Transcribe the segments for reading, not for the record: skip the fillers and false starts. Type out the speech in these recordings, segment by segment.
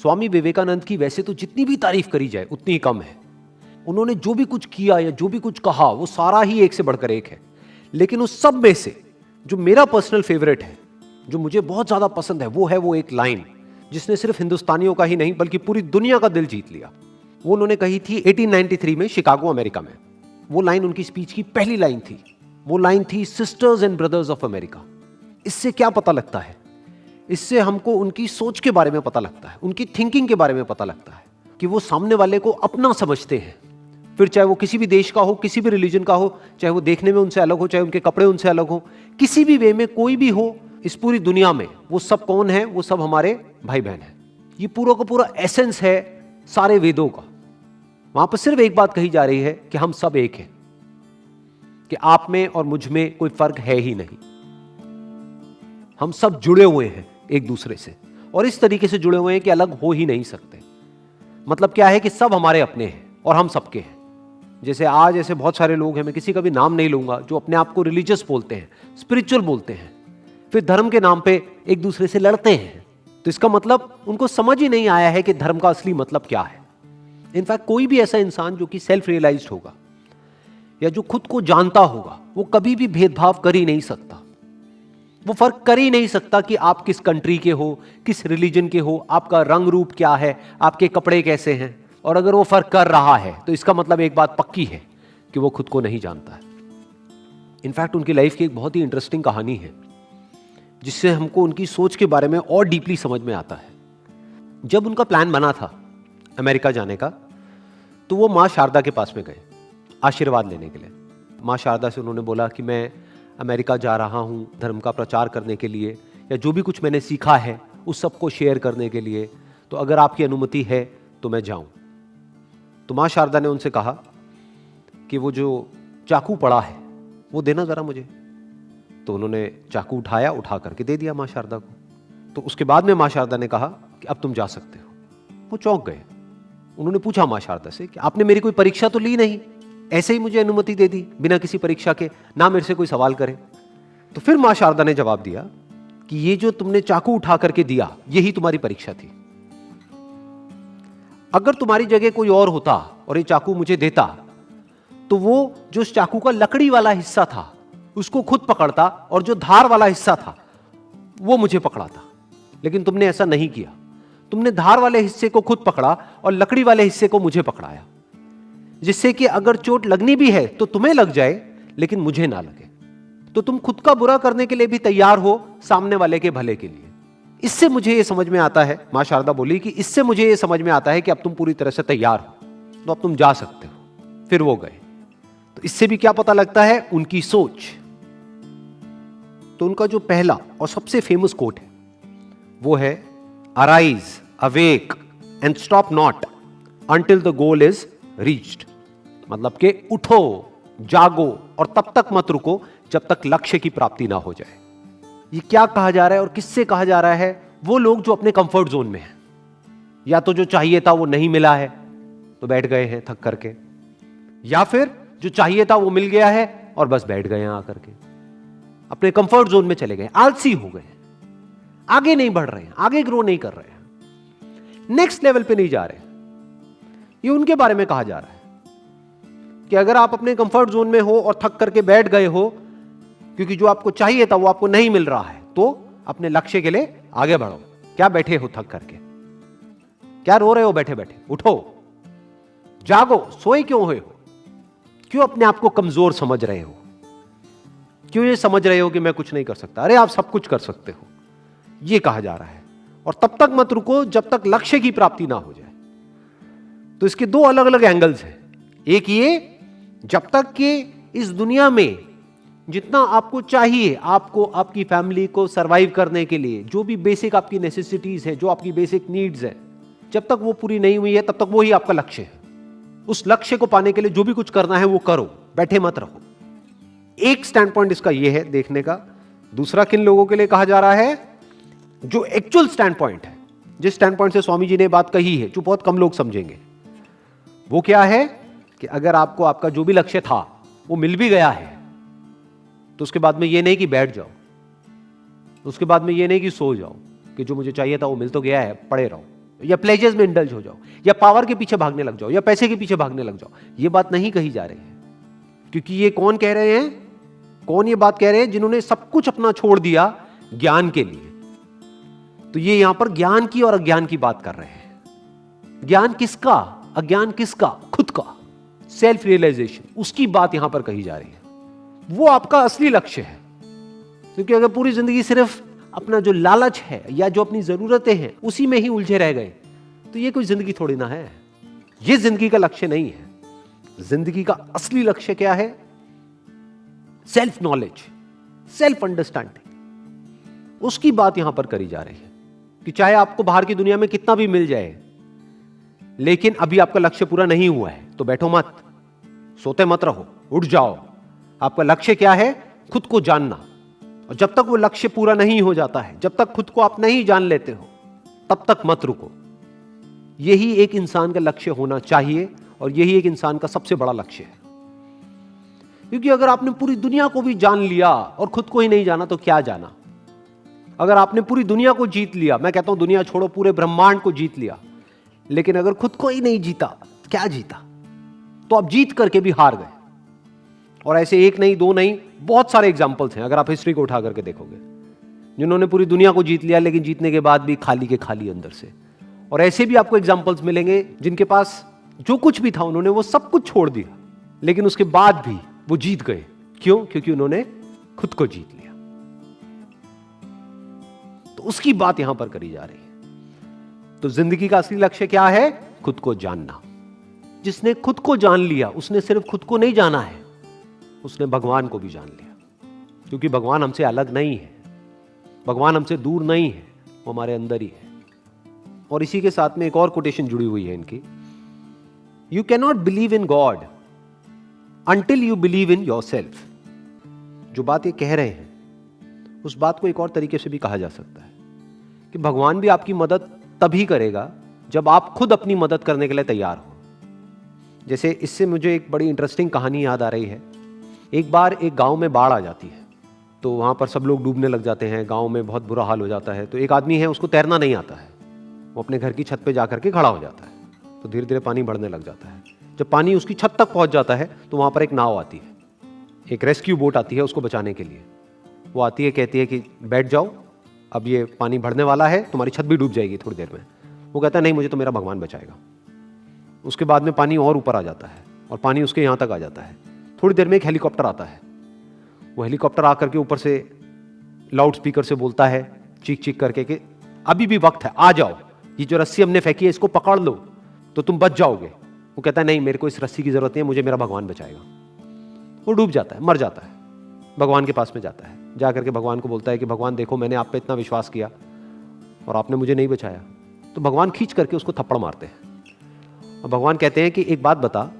स्वामी विवेकानंद की वैसे तो जितनी भी तारीफ करी जाए उतनी ही कम है। उन्होंने जो भी कुछ किया या जो भी कुछ कहा वो सारा ही एक से बढ़कर एक है। लेकिन उस सब में से जो मेरा पर्सनल फेवरेट है, जो मुझे बहुत ज्यादा पसंद है, वो एक लाइन जिसने सिर्फ हिंदुस्तानियों का ही नहीं बल्कि पूरी दुनिया का दिल जीत लिया। वो उन्होंने कही थी 1893 में शिकागो, अमेरिका में। वो लाइन उनकी स्पीच की पहली लाइन थी। वो लाइन थी, sisters and brothers of America. इससे क्या पता लगता है? इससे हमको उनकी सोच के बारे में पता लगता है, उनकी थिंकिंग के बारे में पता लगता है कि वो सामने वाले को अपना समझते हैं। फिर चाहे वो किसी भी देश का हो, किसी भी रिलीजन का हो, चाहे वो देखने में उनसे अलग हो, चाहे उनके कपड़े उनसे अलग हो, किसी भी वे में कोई भी हो, इस पूरी दुनिया में वो सब कौन है? वो सब हमारे भाई बहन हैं। ये पूरा का पूरा एसेंस है सारे वेदों का। वहां पर सिर्फ एक बात कही जा रही है कि हम सब एक हैं, कि आप में और मुझ में कोई फर्क है ही नहीं। हम सब जुड़े हुए हैं एक दूसरे से, और इस तरीके से जुड़े हुए हैं कि अलग हो ही नहीं सकते। मतलब क्या है कि सब हमारे अपने हैं और हम सबके हैं। जैसे आज ऐसे बहुत सारे लोग हैं, मैं किसी का भी नाम नहीं लूंगा, जो अपने आप को रिलीजियस बोलते हैं, स्पिरिचुअल बोलते हैं, फिर धर्म के नाम पे एक दूसरे से लड़ते हैं। तो इसका मतलब उनको समझ ही नहीं आया है कि धर्म का असली मतलब क्या है। इनफैक्ट कोई भी ऐसा इंसान जो कि सेल्फ रियलाइज्ड होगा या जो खुद को जानता होगा, वो कभी भी भेदभाव कर ही नहीं सकता। वो फर्क कर ही नहीं सकता कि आप किस कंट्री के हो, किस रिलीजन के हो, आपका रंग रूप क्या है, आपके कपड़े कैसे हैं। और अगर वो फर्क कर रहा है तो इसका मतलब एक बात पक्की है कि वो खुद को नहीं जानता है। इनफैक्ट उनकी लाइफ की एक बहुत ही इंटरेस्टिंग कहानी है जिससे हमको उनकी सोच के बारे में और डीपली समझ में आता है। जब उनका प्लान बना था अमेरिका जाने का, तो वो माँ शारदा के पास में गए आशीर्वाद लेने के लिए। माँ शारदा से उन्होंने बोला कि मैं अमेरिका जा रहा हूँ धर्म का प्रचार करने के लिए, या जो भी कुछ मैंने सीखा है उस सबको शेयर करने के लिए, तो अगर आपकी अनुमति है तो मैं जाऊँ। तो माँ शारदा ने उनसे कहा कि वो जो चाकू पड़ा है वो देना ज़रा मुझे। तो उन्होंने चाकू उठाया, उठा करके दे दिया माँ शारदा को। तो उसके बाद में माँ शारदा ने कहा कि अब तुम जा सकते हो। वो चौंक गए। उन्होंने पूछा माँ शारदा से कि आपने मेरी कोई परीक्षा तो ली नहीं, ऐसे ही मुझे अनुमति दे दी बिना किसी परीक्षा के, ना मेरे से कोई सवाल करे। तो फिर माँ शारदा ने जवाब दिया कि ये जो तुमने चाकू उठा करके दिया, यही तुम्हारी परीक्षा थी। अगर तुम्हारी जगह कोई और होता और ये चाकू मुझे देता, तो वो जो उस चाकू का लकड़ी वाला हिस्सा था उसको खुद पकड़ता, और जो धार वाला हिस्सा था वो मुझे पकड़ाता। लेकिन तुमने ऐसा नहीं किया। तुमने धार वाले हिस्से को खुद पकड़ा और लकड़ी वाले हिस्से को मुझे पकड़ाया, जिससे कि अगर चोट लगनी भी है तो तुम्हें लग जाए लेकिन मुझे ना लगे। तो तुम खुद का बुरा करने के लिए भी तैयार हो सामने वाले के भले के लिए। इससे मुझे यह समझ में आता है, मां शारदा बोली कि इससे मुझे यह समझ में आता है कि अब तुम पूरी तरह से तैयार हो, तो अब तुम जा सकते हो। फिर वो गए। तो इससे भी क्या पता लगता है? उनकी सोच। तो उनका जो पहला और सबसे फेमस कोट है वो है, arise, awake and stop not until the goal is reached. मतलब कि उठो, जागो और तब तक मत रुको जब तक लक्ष्य की प्राप्ति ना हो जाए। ये क्या कहा जा रहा है और किससे कहा जा रहा है? वो लोग जो अपने कंफर्ट जोन में हैं, या तो जो चाहिए था वो नहीं मिला है तो बैठ गए हैं थक करके, या फिर जो चाहिए था वो मिल गया है और बस बैठ गए हैं आकर के, अपने कंफर्ट जोन में चले गए, आलसी हो गए, आगे नहीं बढ़ रहे हैं, आगे ग्रो नहीं कर रहे हैं, नेक्स्ट लेवल पे नहीं जा रहे। ये उनके बारे में कहा जा रहा है कि अगर आप अपने कंफर्ट जोन में हो और थक करके बैठ गए हो क्योंकि जो आपको चाहिए था वो आपको नहीं मिल रहा है, तो अपने लक्ष्य के लिए आगे बढ़ो। क्या बैठे हो थक करके? क्या रो रहे हो बैठे बैठे? उठो, जागो। सोए क्यों हुए हो? क्यों अपने आप को कमजोर समझ रहे हो? क्यों ये समझ रहे हो कि मैं कुछ नहीं कर सकता? अरे आप सब कुछ कर सकते हो, ये कहा जा रहा है। और तब तक मत रुको जब तक लक्ष्य की प्राप्ति ना हो जाए। तो इसके दो अलग अलग एंगल्स हैं। एक ये, जब तक कि इस दुनिया में जितना आपको चाहिए, आपको, आपकी फैमिली को सरवाइव करने के लिए जो भी बेसिक आपकी नेसेसिटीज है, जो आपकी बेसिक नीड्स है, जब तक वो पूरी नहीं हुई है तब तक वो ही आपका लक्ष्य है। उस लक्ष्य को पाने के लिए जो भी कुछ करना है वो करो, बैठे मत रहो। एक स्टैंड पॉइंट इसका ये है देखने का। दूसरा किन लोगों के लिए कहा जा रहा है? जो एक्चुअल स्टैंड पॉइंट है, जिस स्टैंड पॉइंट से स्वामी जी ने बात कही है, जो बहुत कम लोग समझेंगे, वो क्या है कि अगर आपको आपका जो भी लक्ष्य था वो मिल भी गया है तो उसके बाद में ये नहीं कि बैठ जाओ, उसके बाद में ये नहीं कि सो जाओ, कि जो मुझे चाहिए था वो मिल तो गया है, पड़े रहो। या प्लेजर्स में इंडल्ज हो जाओ, या पावर के पीछे भागने लग जाओ, या पैसे के पीछे भागने लग जाओ। ये बात नहीं कही जा रही है, क्योंकि ये कौन कह रहे हैं, कौन ये बात कह रहे हैं? जिन्होंने सब कुछ अपना छोड़ दिया ज्ञान के लिए। तो ये यहां पर ज्ञान की और अज्ञान की बात कर रहे हैं। ज्ञान किसका, अज्ञान किसका? खुद का, सेल्फ रियलाइजेशन, उसकी बात यहां पर कही जा रही है। वो आपका असली लक्ष्य है। क्योंकि अगर पूरी जिंदगी सिर्फ अपना जो लालच है या जो अपनी जरूरतें हैं उसी में ही उलझे रह गए, तो ये कोई जिंदगी थोड़ी ना है। ये जिंदगी का लक्ष्य नहीं है। जिंदगी का असली लक्ष्य क्या है? सेल्फ नॉलेज, सेल्फ अंडरस्टैंडिंग, उसकी बात यहां पर करी जा रही है। कि चाहे आपको बाहर की दुनिया में कितना भी मिल जाए, लेकिन अभी आपका लक्ष्य पूरा नहीं हुआ है तो बैठो मत, सोते मत रहो, उठ जाओ। आपका लक्ष्य क्या है? खुद को जानना। और जब तक वो लक्ष्य पूरा नहीं हो जाता है, जब तक खुद को आप नहीं जान लेते हो, तब तक मत रुको। यही एक इंसान का लक्ष्य होना चाहिए और यही एक इंसान का सबसे बड़ा लक्ष्य है। क्योंकि अगर आपने पूरी दुनिया को भी जान लिया और खुद को ही नहीं जाना तो क्या जाना? अगर आपने पूरी दुनिया को जीत लिया, मैं कहता हूं दुनिया छोड़ो, पूरे ब्रह्मांड को जीत लिया, लेकिन अगर खुद को ही नहीं जीता, क्या जीता? तो आप जीत करके भी हार गए। और ऐसे एक नहीं, दो नहीं, बहुत सारे एग्जाम्पल्स हैं अगर आप हिस्ट्री को उठा करके देखोगे, जिन्होंने पूरी दुनिया को जीत लिया लेकिन जीतने के बाद भी खाली के खाली अंदर से। और ऐसे भी आपको एग्जाम्पल्स मिलेंगे जिनके पास जो कुछ भी था उन्होंने वो सब कुछ छोड़ दिया, लेकिन उसके बाद भी वो जीत गए। क्यों? क्योंकि उन्होंने खुद को जीत लिया। तो उसकी बात यहां पर करी जा रही है। तो जिंदगी का असली लक्ष्य क्या है? खुद को जानना। जिसने खुद को जान लिया उसने सिर्फ खुद को नहीं जाना है, उसने भगवान को भी जान लिया। क्योंकि भगवान हमसे अलग नहीं है, भगवान हमसे दूर नहीं है, वो हमारे अंदर ही है। और इसी के साथ में एक और कोटेशन जुड़ी हुई है इनकी, you can not believe in God until you believe in yourself. जो बात ये कह रहे हैं उस बात को एक और तरीके से भी कहा जा सकता है कि भगवान भी आपकी मदद तभी करेगा जब आप खुद अपनी मदद करने के लिए तैयार हो। जैसे इससे मुझे एक बड़ी इंटरेस्टिंग कहानी याद आ रही है। एक बार एक गांव में बाढ़ आ जाती है, तो वहां पर सब लोग डूबने लग जाते हैं, गांव में बहुत बुरा हाल हो जाता है। तो एक आदमी है, उसको तैरना नहीं आता है, वो अपने घर की छत पे जाकर के खड़ा हो जाता है। तो धीरे धीरे पानी बढ़ने लग जाता है। जब पानी उसकी छत तक पहुंच जाता है तो वहां पर एक नाव आती है, एक रेस्क्यू बोट आती है उसको बचाने के लिए। वो आती है, कहती है कि बैठ जाओ, अब ये पानी बढ़ने वाला है, तुम्हारी छत भी डूब जाएगी थोड़ी देर में। वो कहता है नहीं, मुझे तो मेरा भगवान बचाएगा। उसके बाद में पानी और ऊपर आ जाता है और पानी उसके यहाँ तक आ जाता है। थोड़ी देर में एक हेलीकॉप्टर आता है। वो हेलीकॉप्टर आकर के ऊपर से लाउड स्पीकर से बोलता है चीख चीख करके कि अभी भी वक्त है, आ जाओ, ये जो रस्सी हमने फेंकी है इसको पकड़ लो तो तुम बच जाओगे। वो कहता है नहीं, मेरे को इस रस्सी की जरूरत नहीं है, मुझे मेरा भगवान बचाएगा। वो डूब जाता है, मर जाता है। भगवान के पास में जाता है, जा करके भगवान को बोलता है कि भगवान देखो, मैंने आप पे इतना विश्वास किया और आपने मुझे नहीं बचाया। तो भगवान खींच करके उसको थप्पड़ मारते हैं और भगवान कहते हैं कि एक बात बता,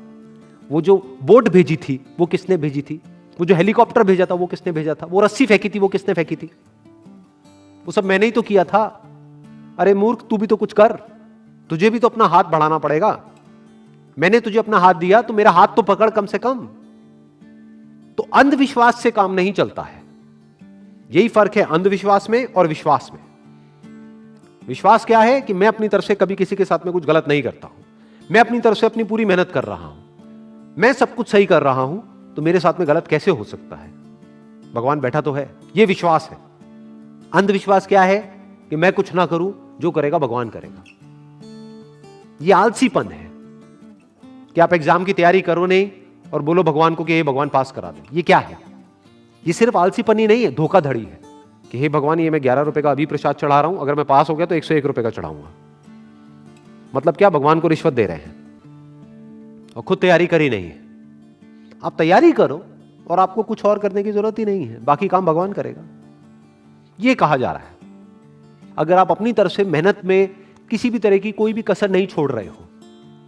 वो जो बोट भेजी थी वो किसने भेजी थी? वो जो हेलीकॉप्टर भेजा था वो किसने भेजा था? वो रस्सी फेंकी थी वो किसने फेंकी थी? वो सब मैंने ही तो किया था। अरे मूर्ख, तू भी तो कुछ कर, तुझे भी तो अपना हाथ बढ़ाना पड़ेगा। मैंने तुझे अपना हाथ दिया तो मेरा हाथ तो पकड़ कम से कम। तो अंधविश्वास से काम नहीं चलता है। यही फर्क है अंधविश्वास में और विश्वास में। विश्वास क्या है कि मैं अपनी तरफ से कभी किसी के साथ में कुछ गलत नहीं करता हूं, मैं अपनी तरफ से अपनी पूरी मेहनत कर रहा हूं, मैं सब कुछ सही कर रहा हूं, तो मेरे साथ में गलत कैसे हो सकता है? भगवान बैठा तो है। यह विश्वास है। अंधविश्वास क्या है कि मैं कुछ ना करूं, जो करेगा भगवान करेगा। यह आलसीपन है कि आप एग्जाम की तैयारी करो नहीं और बोलो भगवान को कि हे भगवान पास करा दे। ये क्या है? ये सिर्फ आलसीपन ही नहीं है, धोखाधड़ी है कि हे भगवान, ये मैं 11 रुपए का अभी प्रसाद चढ़ा रहा हूं, अगर मैं पास हो गया तो 101 रुपए का चढ़ाऊंगा। मतलब क्या? भगवान को रिश्वत दे रहे हैं और खुद तैयारी करी नहीं है। आप तैयारी करो और आपको कुछ और करने की जरूरत ही नहीं है, बाकी काम भगवान करेगा। यह कहा जा रहा है। अगर आप अपनी तरफ से मेहनत में किसी भी तरह की कोई भी कसर नहीं छोड़ रहे हो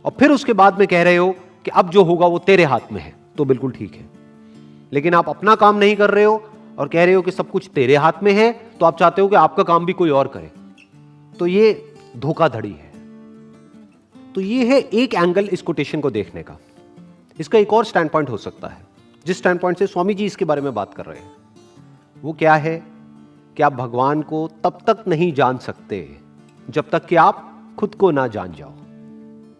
और फिर उसके बाद में कह रहे हो कि अब जो होगा वो तेरे हाथ में है, तो बिल्कुल ठीक है। लेकिन आप अपना काम नहीं कर रहे हो और कह रहे हो कि सब कुछ तेरे हाथ में है, तो आप चाहते हो कि आपका काम भी कोई और करे, तो ये धोखाधड़ी है। तो ये है एक एंगल इस कोटेशन को देखने का। इसका एक और स्टैंड पॉइंट हो सकता है, जिस स्टैंड पॉइंट से स्वामी जी इसके बारे में बात कर रहे हैं। वो क्या है कि आप भगवान को तब तक नहीं जान सकते जब तक कि आप खुद को ना जान जाओ,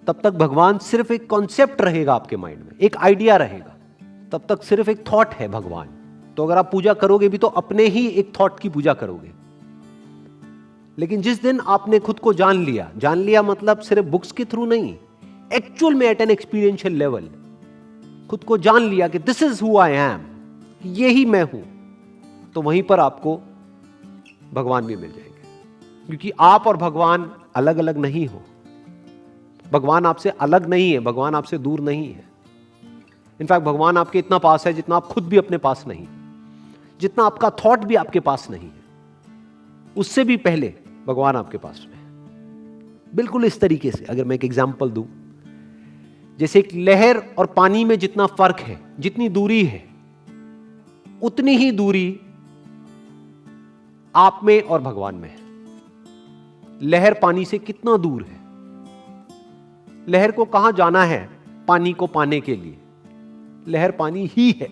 तब तक भगवान सिर्फ एक कॉन्सेप्ट रहेगा आपके माइंड में, एक आइडिया रहेगा, तब तक सिर्फ एक थॉट है भगवान। तो अगर आप पूजा करोगे भी तो अपने ही एक थॉट की पूजा करोगे। लेकिन जिस दिन आपने खुद को जान लिया मतलब सिर्फ बुक्स के थ्रू नहीं, एक्चुअल में एट एन एक्सपीरियंशियल लेवल खुद को जान लिया कि this is who I am, यही मैं हूं, तो वहीं पर आपको भगवान भी मिल जाएंगे। क्योंकि आप और भगवान अलग अलग नहीं हो। भगवान आपसे अलग नहीं है, भगवान आपसे दूर नहीं है। इनफैक्ट भगवान आपके इतना पास है जितना आप खुद भी अपने पास नहीं, जितना आपका थॉट भी आपके पास नहीं है, उससे भी पहले भगवान आपके पास में है। बिल्कुल इस तरीके से अगर मैं एक एग्जांपल दूं, जैसे एक लहर और पानी में जितना फर्क है, जितनी दूरी है, उतनी ही दूरी आप में और भगवान में है। लहर पानी से कितना दूर है? लहर को कहां जाना है पानी को पाने के लिए? लहर पानी ही है।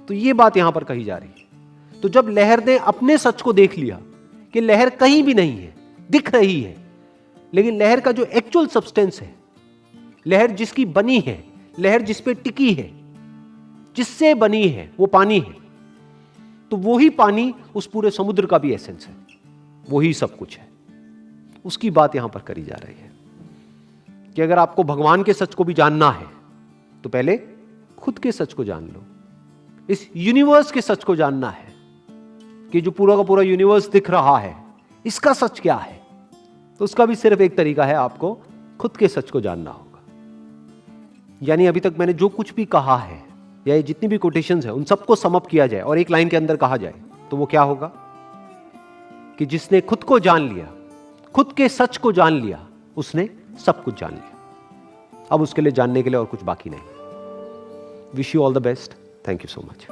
तो यह बात यहां पर कही जा रही है। तो जब लहर ने अपने सच को देख लिया कि लहर कहीं भी नहीं है, दिख रही है, लेकिन लहर का जो एक्चुअल सब्सटेंस है, लहर जिसकी बनी है, लहर जिस पे टिकी है, जिससे बनी है, वो पानी है, तो वही पानी उस पूरे समुद्र का भी एसेंस है, वही सब कुछ है। उसकी बात यहां पर करी जा रही है कि अगर आपको भगवान के सच को भी जानना है तो पहले खुद के सच को जान लो। इस यूनिवर्स के सच को जानना है कि जो पूरा का पूरा यूनिवर्स दिख रहा है, इसका सच क्या है, तो उसका भी सिर्फ एक तरीका है, आपको खुद के सच को जानना होगा। यानी अभी तक मैंने जो कुछ भी कहा है, या ये जितनी भी कोटेशंस है, उन सबको सम अप किया जाए और एक लाइन के अंदर कहा जाए तो वो क्या होगा कि जिसने खुद को जान लिया, खुद के सच को जान लिया, उसने सब कुछ जान लिया। अब उसके लिए जानने के लिए और कुछ बाकी नहीं। Wish you all the best. Thank you so much.